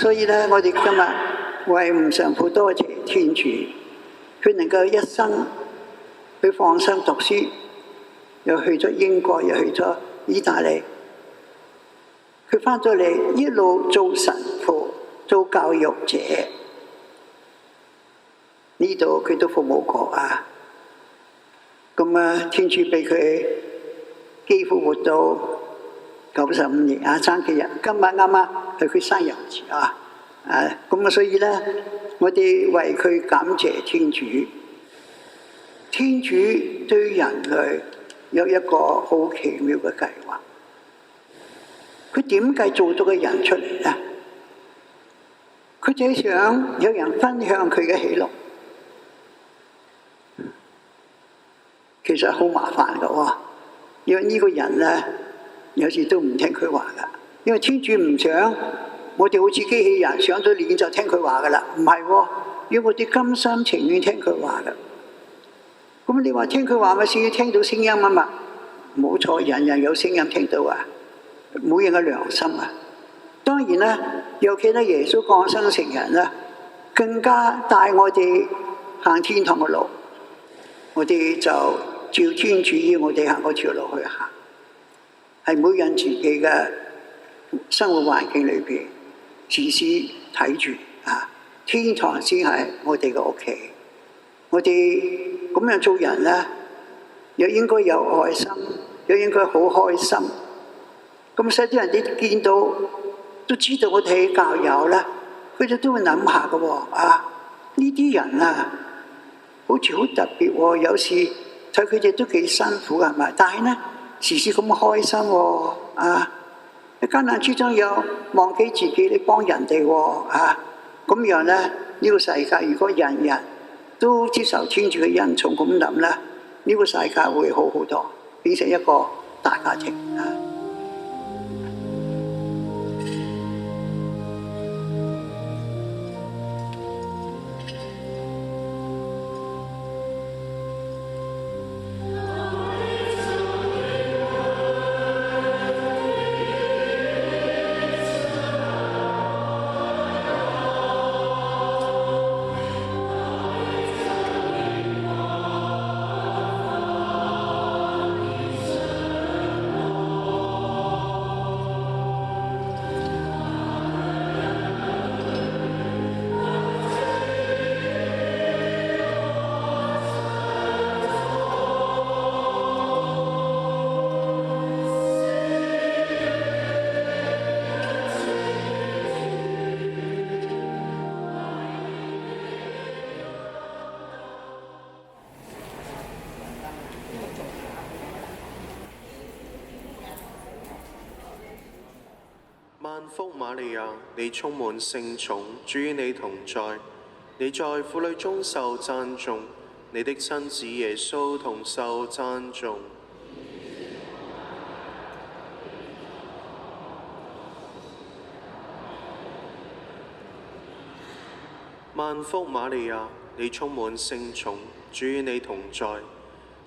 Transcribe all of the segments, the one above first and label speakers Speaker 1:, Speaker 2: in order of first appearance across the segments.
Speaker 1: 所以咧，我哋今日為吳神父多謝天主，佢能夠一生佢放心讀書，又去咗英國，又去咗意大利，佢翻咗嚟一路做神父、做教育者，呢度佢都服務過啊。咁啊，天主俾佢幾乎活到95年啊，爭幾日，今晚啱啱係佢生日啊！咁啊，所以咧，我哋為佢感謝天主。天主對人類有一個好奇妙嘅計劃。佢點解做咗個人出嚟咧？佢就係想有人分享佢嘅喜樂。其實好麻煩㗎喎，因為呢個人咧有時都唔聽佢話㗎。因為天主唔想我哋好似機器人上咗鏈就聽佢話㗎啦，唔係喎，要我哋甘心情願聽佢話㗎。咁你話聽佢話咪先要聽到聲音啊嘛？冇錯，人人有聲音聽到啊，每人嘅良心啊。當然啦，尤其咧耶穌降生成人啦，更加帶我哋行天堂嘅路。我哋就照天主要我哋行嗰條路去行，係每人自己嘅生活環境裏邊，時時睇住啊，天堂先係我哋嘅屋企。我哋咁樣做人咧，又應該有愛心，又應該好開心。咁使啲人哋見到都知道我哋係教友啦，佢哋都會諗下嘅喎啊！呢啲人啊，好似好特別喎，有時睇佢哋都幾辛苦係咪？但係咧，時時咁開心喎啊！喺艱難之中又忘記自己，你幫人哋喎啊！咁樣咧，呢個世界如果人人都接受天主嘅恩寵咁諗咧，呢個世界會好好多，變成一個大家庭啊！
Speaker 2: 萬福瑪利亞，你充滿聖寵，主與你同在，你在婦女中受讚頌，你的親子耶穌同受讚頌。萬福瑪利亞，你充滿聖寵，主與你同在，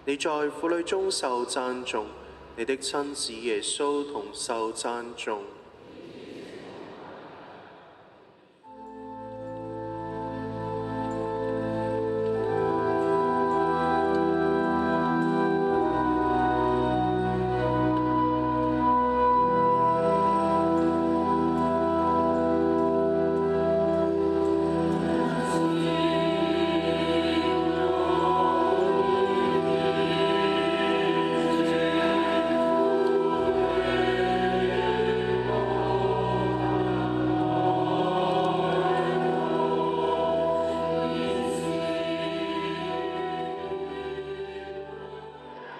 Speaker 2: 你在婦女中受讚頌，你的親子耶穌同受讚頌。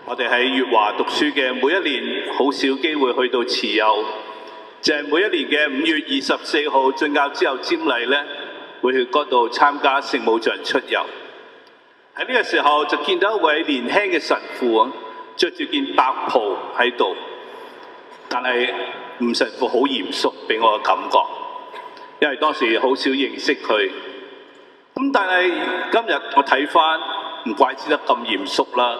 Speaker 3: 我哋喺粵華讀書嘅每一年，好少機會去到慈幼，就係每一年嘅5月24號進教之後瞻禮咧，會去嗰度參加聖母像出遊。喺呢個時候就見到一位年輕嘅神父啊，着住件白袍喺度，但係吳神父好嚴肅，俾我嘅感覺，因為當時好少認識佢。咁但係今日我睇返，唔怪之得咁嚴肅啦。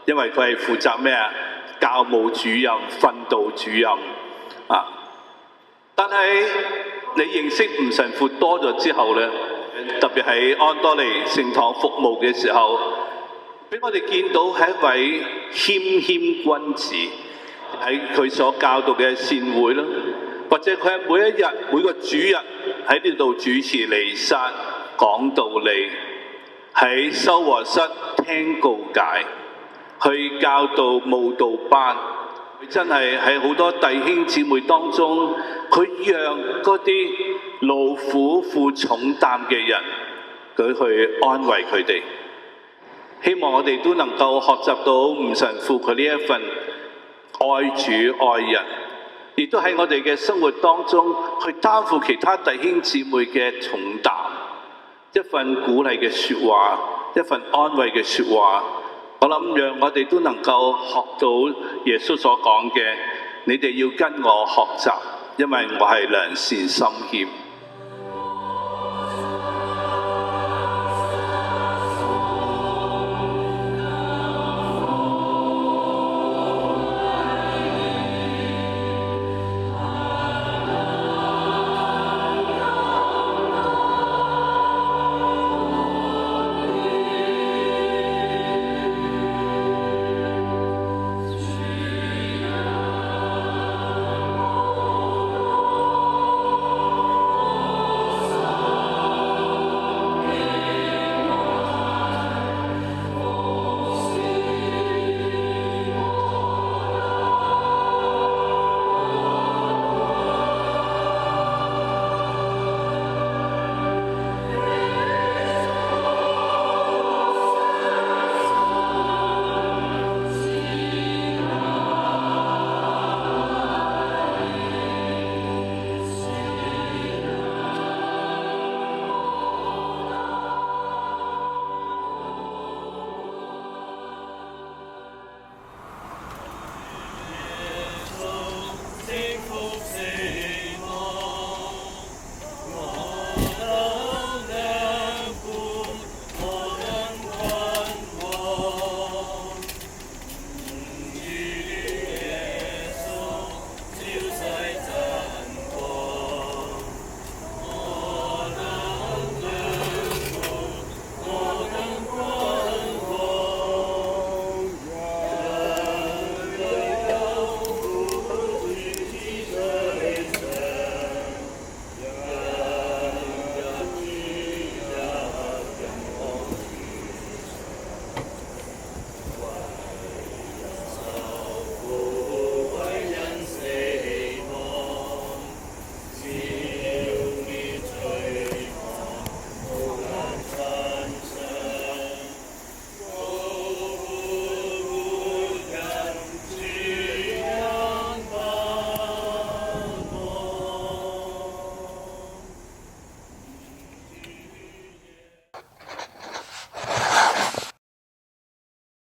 Speaker 3: 因為佢係負責咩啊？教務主任、訓導主任啊！但係你認識吳神父多咗之後呢，特別喺安多尼聖堂服務嘅時候，俾我哋見到係一位謙謙君子，喺佢所教導嘅善會啦，或者佢喺每一日每個主日喺呢度主持彌撒講道理，喺修和室聽告解，去教導慕道班。佢真係喺好多弟兄姊妹當中，佢讓嗰啲勞苦負重擔嘅人，佢去安慰佢哋。希望我哋都能夠學習到吳神父佢呢一份愛主愛人，亦都喺我哋嘅生活當中去擔負其他弟兄姊妹嘅重擔，一份鼓勵嘅說話，一份安慰嘅說話。我諗讓我哋都能夠學到耶穌所講嘅，你哋要跟我學習，因為我係良善心謙。